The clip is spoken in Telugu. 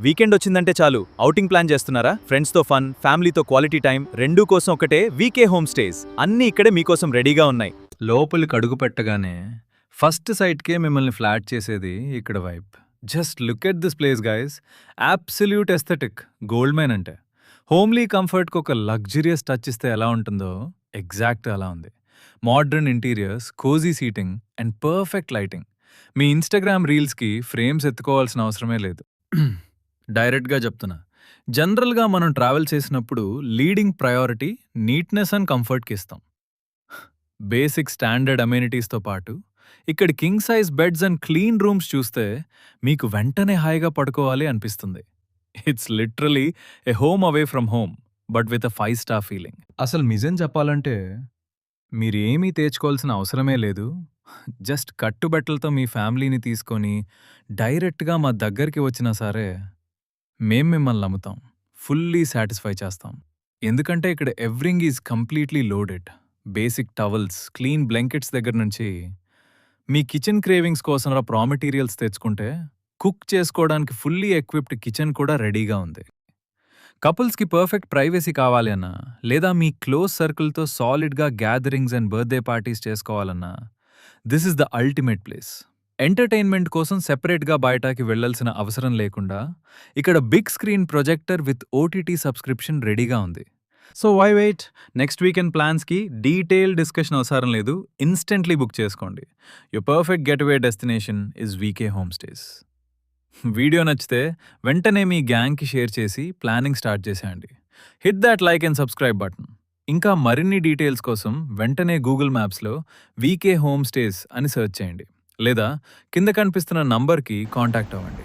వీకెండ్ వచ్చిందంటే చాలు ఔటింగ్ ప్లాన్ చేస్తున్నారా? ఫ్రెండ్స్తో ఫన్, ఫ్యామిలీతో క్వాలిటీ టైం రెండూ కోసం ఒకటే వీకే హోమ్ స్టేస్. అన్నీ ఇక్కడే మీకోసం రెడీగా ఉన్నాయి. లోపలికి అడుగు పెట్టగానే ఫస్ట్ సైట్కే మిమ్మల్ని ఫ్లాట్ చేసేది ఇక్కడ vibe. Just look at this place guys. Absolute aesthetic gold mine అంటే. హోమ్లీ కంఫర్ట్కి ఒక లగ్జరియస్ టచ్ ఇస్తే ఎలా ఉంటుందో ఎగ్జాక్ట్ అలా ఉంది. Modern interiors, cosy seating and perfect lighting. మీ ఇన్స్టాగ్రామ్ రీల్స్కి ఫ్రేమ్స్ ఎత్తుకోవాల్సిన అవసరమే లేదు. డైరెక్ట్గా చెప్తున్నా, జనరల్గా మనం ట్రావెల్ చేసినప్పుడు లీడింగ్ ప్రయారిటీ నీట్నెస్ అండ్ కంఫర్ట్కి ఇస్తాం. బేసిక్ స్టాండర్డ్ అమ్యూనిటీస్తో పాటు ఇక్కడ king size beds and clean rooms చూస్తే మీకు వెంటనే హాయిగా పడుకోవాలి అనిపిస్తుంది. It's literally a home away from home but with a five star feeling. అసలు నిజం చెప్పాలంటే మీరేమీ తెచ్చుకోవాల్సిన అవసరమే లేదు. జస్ట్ కట్టుబట్టలతో మీ ఫ్యామిలీని తీసుకొని డైరెక్ట్గా మా దగ్గరికి వచ్చినా సరే మేం మిమ్మల్ని నమ్ముతాం, ఫుల్లీ సాటిస్ఫై చేస్తాం. ఎందుకంటే ఇక్కడ everything is completely loaded. Basic towels, clean blankets దగ్గర నుంచి మీ కిచెన్ క్రేవింగ్స్ కోసం రా మెటీరియల్స్ తెచ్చుకుంటే కుక్ చేసుకోవడానికి ఫుల్లీ ఎక్విప్డ్ కిచెన్ కూడా రెడీగా ఉంది. కపుల్స్కి పర్ఫెక్ట్ ప్రైవసీ కావాలి అన్నా, లేదా మీ క్లోజ్ సర్కిల్తో సాలిడ్గా గ్యాదరింగ్స్ అండ్ బర్త్డే పార్టీస్ చేసుకోవాలన్నా this is the ultimate place. Entertainment కోసం సెపరేట్గా బయటకి వెళ్లాల్సిన అవసరం లేకుండా ఇక్కడ big screen projector with OTT subscription రెడీగా ఉంది. So why wait? Next weekend ప్లాన్స్కి డీటెయిల్ డిస్కషన్ అవసరం లేదు, ఇన్స్టెంట్లీ బుక్ చేసుకోండి. Your perfect getaway destination is VK home stays. Video నచ్చితే వెంటనే మీ గ్యాంగ్కి షేర్ చేసి ప్లానింగ్ స్టార్ట్ చేసేయండి. Hit that like and subscribe button. ఇంకా మరిన్ని డీటెయిల్స్ కోసం వెంటనే గూగుల్ మ్యాప్స్లో వీకే హోమ్ స్టేస్ అని సెర్చ్ చేయండి, లేదా కింద కనిపిస్తున్న నంబర్కి కాంటాక్ట్ అవ్వండి.